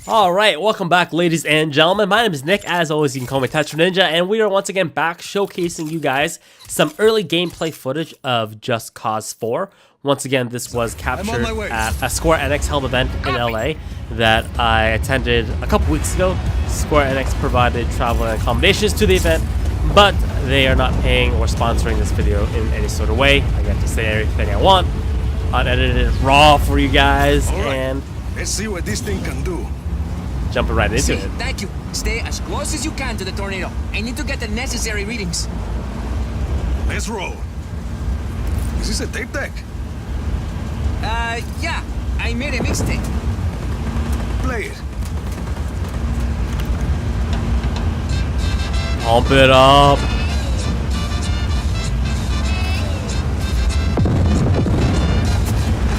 Alright, welcome back ladies and gentlemen. My name is Nick. As always, you can call me Tetra Ninja, and we are once again back showcasing you guys some early gameplay footage of Just Cause 4. Once again, this was captured at a Square Enix held event in LA that I attended a couple weeks ago. Square Enix provided travel and accommodations to the event, but they are not paying or sponsoring this video in any sort of way. I get to say everything I want, unedited, raw for you guys, and let's see what this thing can do. Jumping right into it. Thank you. Stay as close as you can to the tornado. I need to get the necessary readings. Let's roll. Is this a tape deck? Yeah. I made a mixtape. Play it. Pump it up.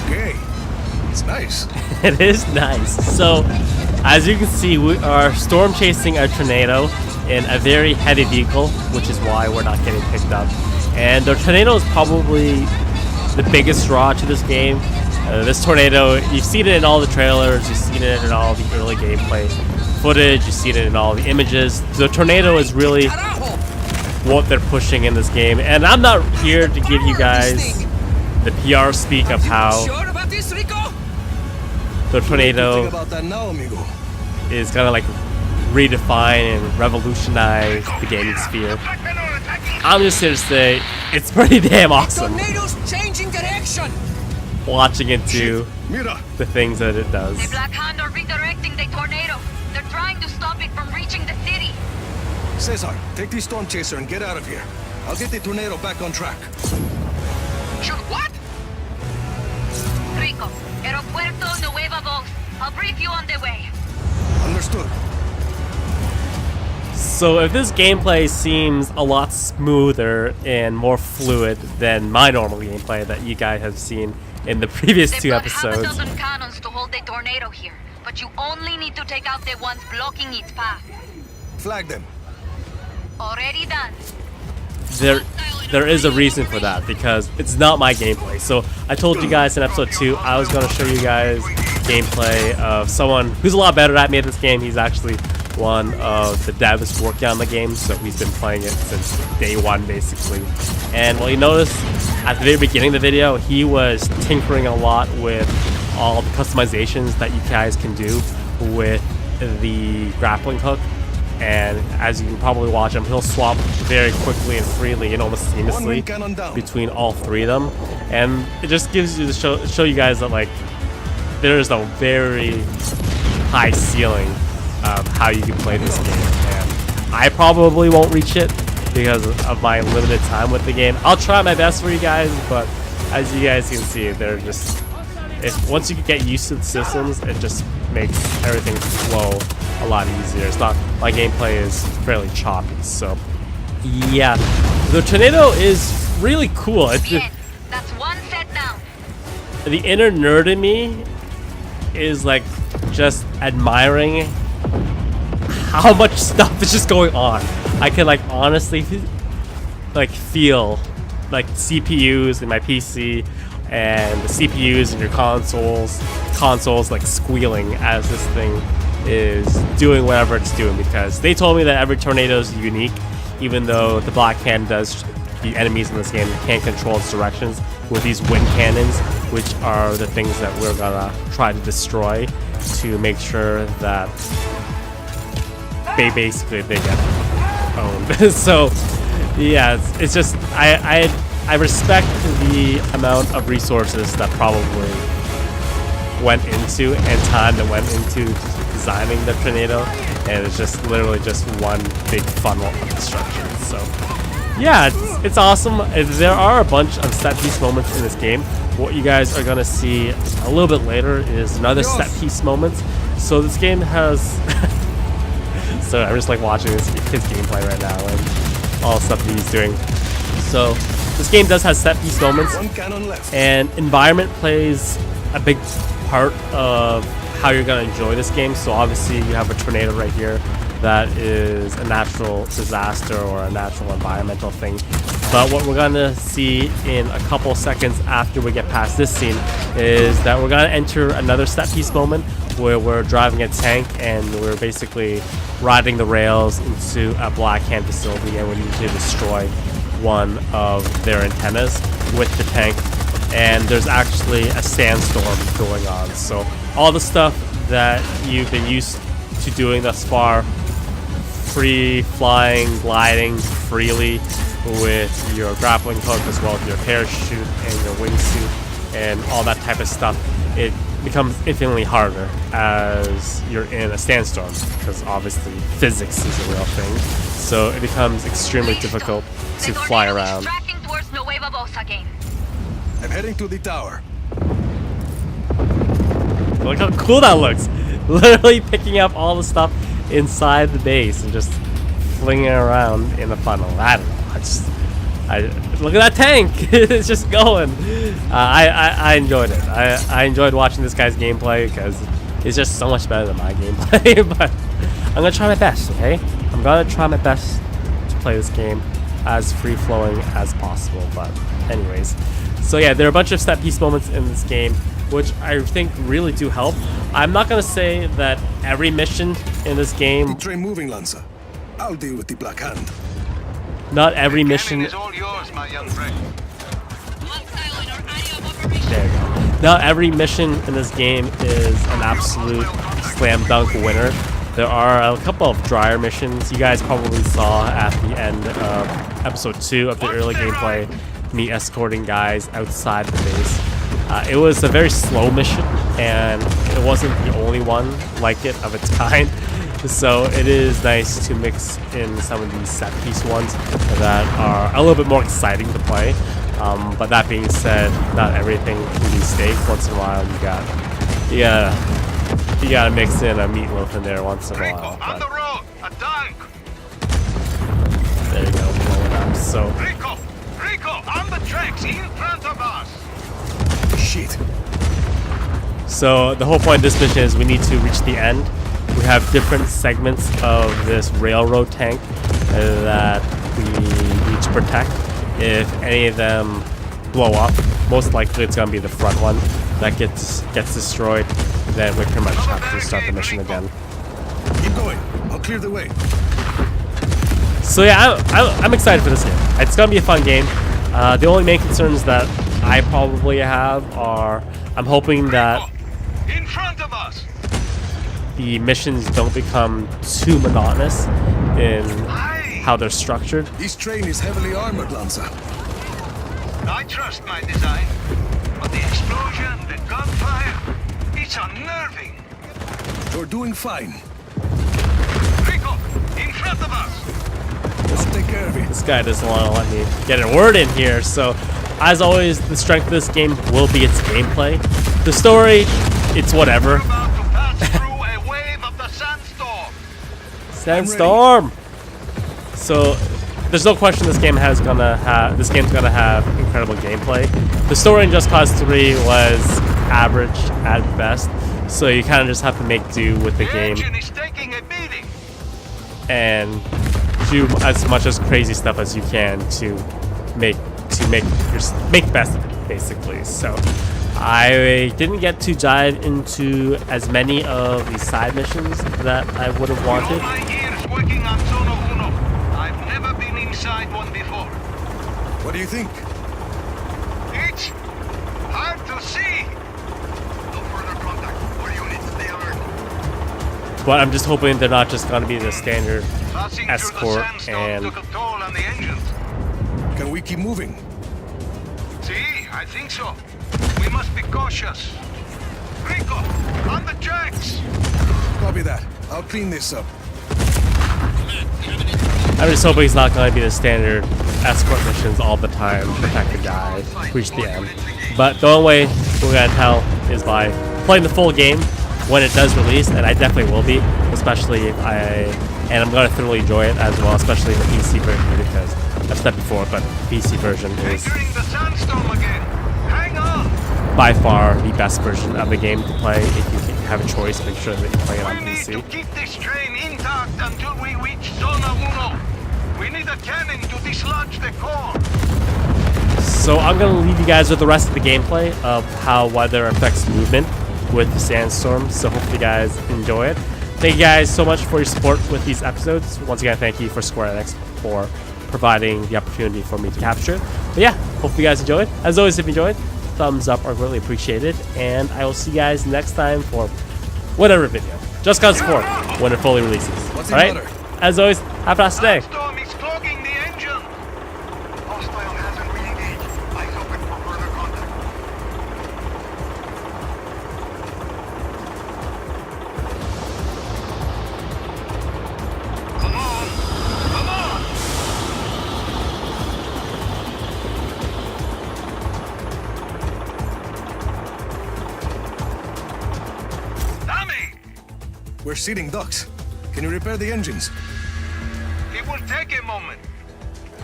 Okay. It's nice. It is nice. So, as you can see, we are storm chasing a tornado in a very heavy vehicle, which is why we're not getting picked up. And the tornado is probably the biggest draw to this game. This tornado, you've seen it in all the trailers, you've seen it in all the early gameplay footage, you've seen it in all the images. The tornado is really what they're pushing in this game. And I'm not here to give you guys the PR speak of how the tornado is gonna like redefine and revolutionize the gaming sphere. I'm just here to say it's pretty damn awesome. Tornado's changing direction. Watching into the things that it does. The Black Hand are redirecting the tornado. They're trying to stop it from reaching the city. Cesar, take the storm chaser and get out of here. I'll get the tornado back on track. Shoot what? Rico, Aeropuerto Nueva Voz. I'll brief you on the way. Understood. So if this gameplay seems a lot smoother and more fluid than my normal gameplay that you guys have seen in the previous two episodes. They've got half a dozen cannons to hold the tornado here, but you only need to take out the ones blocking its path. Flag them. Already done. There is a reason for that, because it's not my gameplay. So I told you guys in episode 2 I was going to show you guys gameplay of someone who's a lot better at me at this game. He's actually one of the devs working on the game, so he's been playing it since day one basically. And well, you notice at the very beginning of the video he was tinkering a lot with all the customizations that you guys can do with the grappling hook. And as you can probably watch him, he'll swap very quickly and freely and almost seamlessly between all three of them. And it just gives you the show you guys that like there is a very high ceiling of how you can play this game. And I probably won't reach it because of my limited time with the game. I'll try my best for you guys, but as you guys can see, they're just once you get used to the systems, it just makes everything flow a lot easier. It's not, my gameplay is fairly choppy, so yeah. The tornado is really cool. It's just, that's one set down. the inner nerd in me is like just admiring how much stuff is just going on. I can like honestly like feel like CPUs in my PC and the CPUs in your consoles like squealing as this thing is doing whatever it's doing, because they told me that every tornado is unique, even though the Black Hand does, the enemies in this game can't control its directions with these wind cannons, which are the things that we're gonna try to destroy to make sure that they get owned. So yeah, it's just I respect the amount of resources that probably went into and time that went into designing the tornado, and it's just literally just one big funnel of destruction. So yeah, it's awesome. There are a bunch of set piece moments in this game. What you guys are gonna see a little bit later is another set piece moments. So this game has so I'm just like watching his gameplay right now and all the stuff that he's doing. So this game does have set piece moments, and environment plays a big part of how you're gonna enjoy this game. So obviously you have a tornado right here, that is a natural disaster or a natural environmental thing. But what we're gonna see in a couple seconds after we get past this scene is that we're gonna enter another set piece moment where we're driving a tank and we're basically riding the rails into a Black Hand facility, and we need to destroy one of their antennas with the tank. And there's actually a sandstorm going on, so all the stuff that you've been used to doing thus far, free flying, gliding freely with your grappling hook as well as your parachute and your wingsuit and all that type of stuff, it becomes infinitely harder as you're in a sandstorm, because obviously physics is a real thing, so it becomes extremely difficult to fly around. Tracking towards Nueva Bosa game. I'm heading to the tower. Look how cool that looks! Literally picking up all the stuff inside the base and just flinging it around in a funnel. I don't know. Look at that tank! It's just going. I enjoyed it. I enjoyed watching this guy's gameplay because it's just so much better than my gameplay. But I'm gonna try my best. Okay, I'm gonna try my best to play this game as free-flowing as possible. But anyways, so yeah, there are a bunch of set piece moments in this game which I think really do help. I'm not gonna say that every mission in this game, Keep train moving, Lanza. I'll deal with the Black Hand. not every mission. is all yours, my young friend. There you go. Not every mission in this game is an absolute slam dunk winner. There are a couple of drier missions. You guys probably saw at the end of episode 2 of the early gameplay, me escorting guys outside the base. It was a very slow mission, and it wasn't the only one like it of its kind. So it is nice to mix in some of these set piece ones that are a little bit more exciting to play. But that being said, not everything can be steak. Once in a while, you gotta mix in a meatloaf in there once in a Rico, while. on the But road, a tank. there you go, blowing up. So Rico, on the tracks in front of us. Shit. So the whole point of this mission is we need to reach the end. We have different segments of this railroad tank that we need to protect. If any of them blow up, most likely it's gonna be the front one that gets destroyed. Then we pretty much have to start the mission again. Keep going. I'll clear the way. So yeah, I'm excited for this game. It's gonna be a fun game. The only main concerns that I probably have are I'm hoping that In front of us. the missions don't become too monotonous in how they're structured. This train is heavily armored, Lanza. I trust my design, but the explosion, the gunfire, it's unnerving. You're doing fine. Rico, in front of us. I'll take care of it. This guy doesn't want to let me get a word in here, so as always, the strength of this game will be its gameplay. The story, it's whatever. We're about to pass through a wave of the sandstorm. Sandstorm! So, there's no question this game's gonna have incredible gameplay. The story in Just Cause 3 was average at best, so you kind of just have to make do with the The game engine is taking a beating. and do as much as crazy stuff as you can to make the best of it, basically. So I didn't get to dive into as many of the side missions that I would have All wanted. my years working on Zona Uno, I've never been inside one before. What do you think? It's hard to see. No further contact. All units, stay alert. But I'm just hoping they're not just going to be the standard Passing escort through the sandstorm and took a toll on the engines. Can we keep moving? See, I think so. We must be cautious. Rico, on the tracks. Copy that. I'll clean this up. I'm just hoping it's not going to be the standard escort missions all the time, protect the guy, reach the end. But the only way we're going to tell is by playing the full game when it does release, and I definitely will be, especially if I'm going to thoroughly enjoy it as well, especially the PC version, because I've said before, but the PC version is Entering the sandstorm again. Hang on. by far the best version of the game to play if you have a choice, make sure that you play it on We need to PC. keep this train intact until we reach Zona Uno. We need a cannon to dislodge the core. So I'm gonna leave you guys with the rest of the gameplay of how weather affects movement with the sandstorm. So hopefully you guys enjoy it. Thank you guys so much for your support with these episodes. Once again, thank you for Square Enix for providing the opportunity for me to capture it. But yeah, hope you guys enjoyed. As always, if you enjoyed, thumbs up are greatly appreciated. And I will see you guys next time for whatever video. Just Cause 4 when it fully releases. What's the Alright? matter? As always, have a nice day. Storm is clogging the engine. Hostile hasn't re-engaged. Eyes open for further contact. Come on! Come on! Tommy! We're seating ducks. Can you repair the engines? It will take a moment.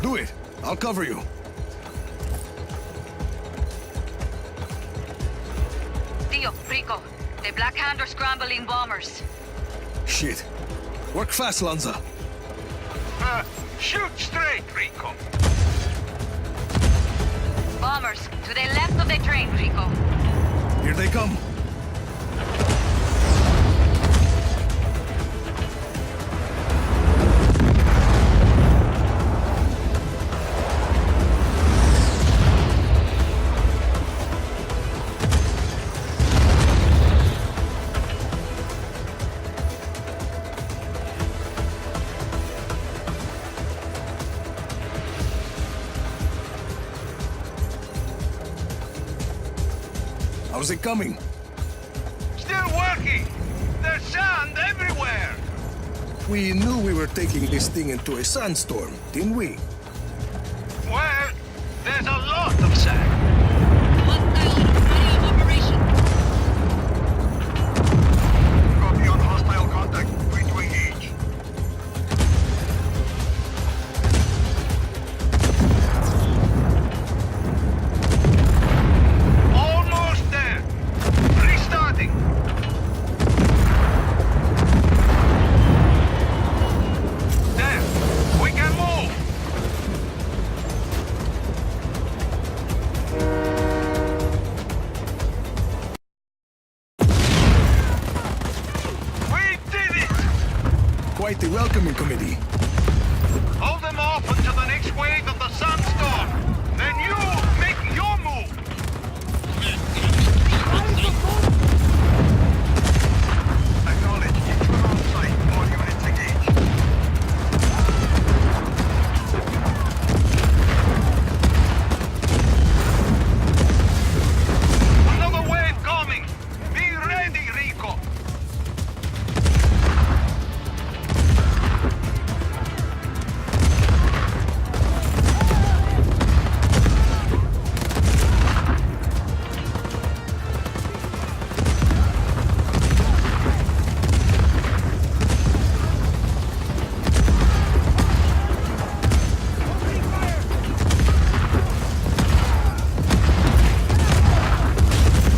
Do it. I'll cover you. Tio, Rico, the Black Hand are scrambling bombers. Shit. Work fast, Lanza. Shoot straight, Rico. Bombers, to the left of the train, Rico. Here they come. How's it coming? Still working. There's sand everywhere. We knew we were taking this thing into a sandstorm, didn't we? Well, there's a lot of sand. Copy on hostile contact. Free to engage. Almost there. Restarting. There. We can move. We did it! Quite the welcoming committee. Hold them off until the next wave of the sandstorm. Then you make your move. Acknowledge. Intruder on site. All units engaged. Another wave coming. Be ready, Rico.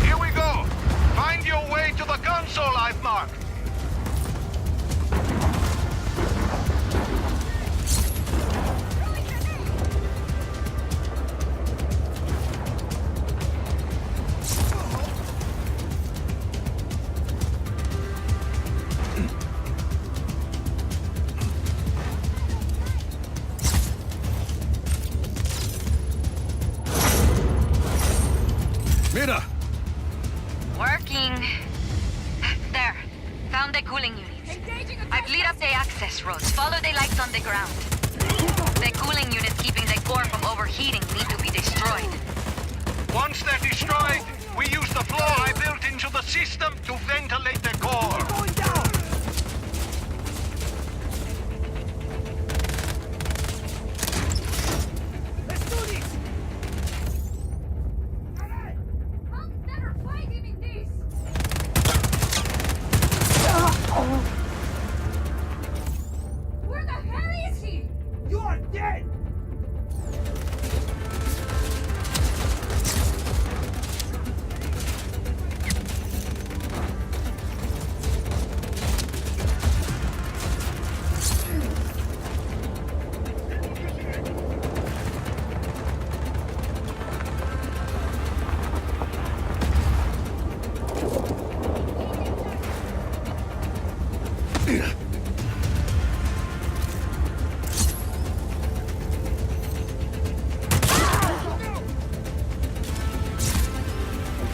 Here we go. Find your way to the console I've marked. Mira! Working. There. Found the cooling units. I've lit up the access roads. Follow the lights on the ground. The cooling units keeping the core from overheating need to be destroyed. Once they're destroyed, we use the floor I built into the system to ventilate the core. Where the hell is he? You are dead!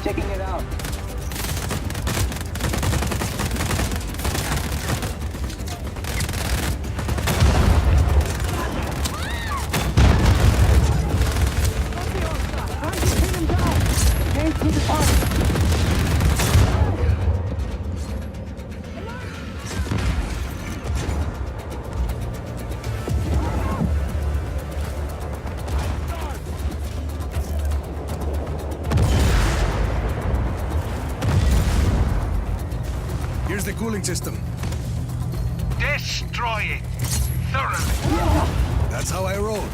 Checking it out. Here's the cooling system. Destroy it. Thoroughly. That's how I roll.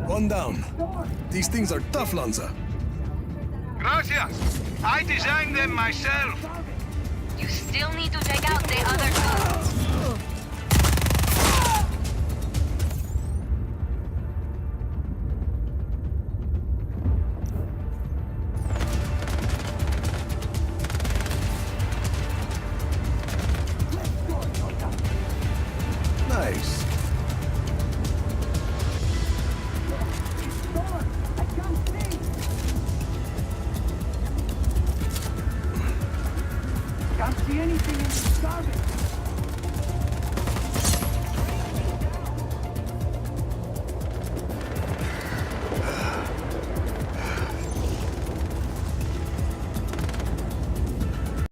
One down. These things are tough, Lanza. Gracias. I designed them myself. You still need to take out the other two. Nice. Can't see anything in this garbage.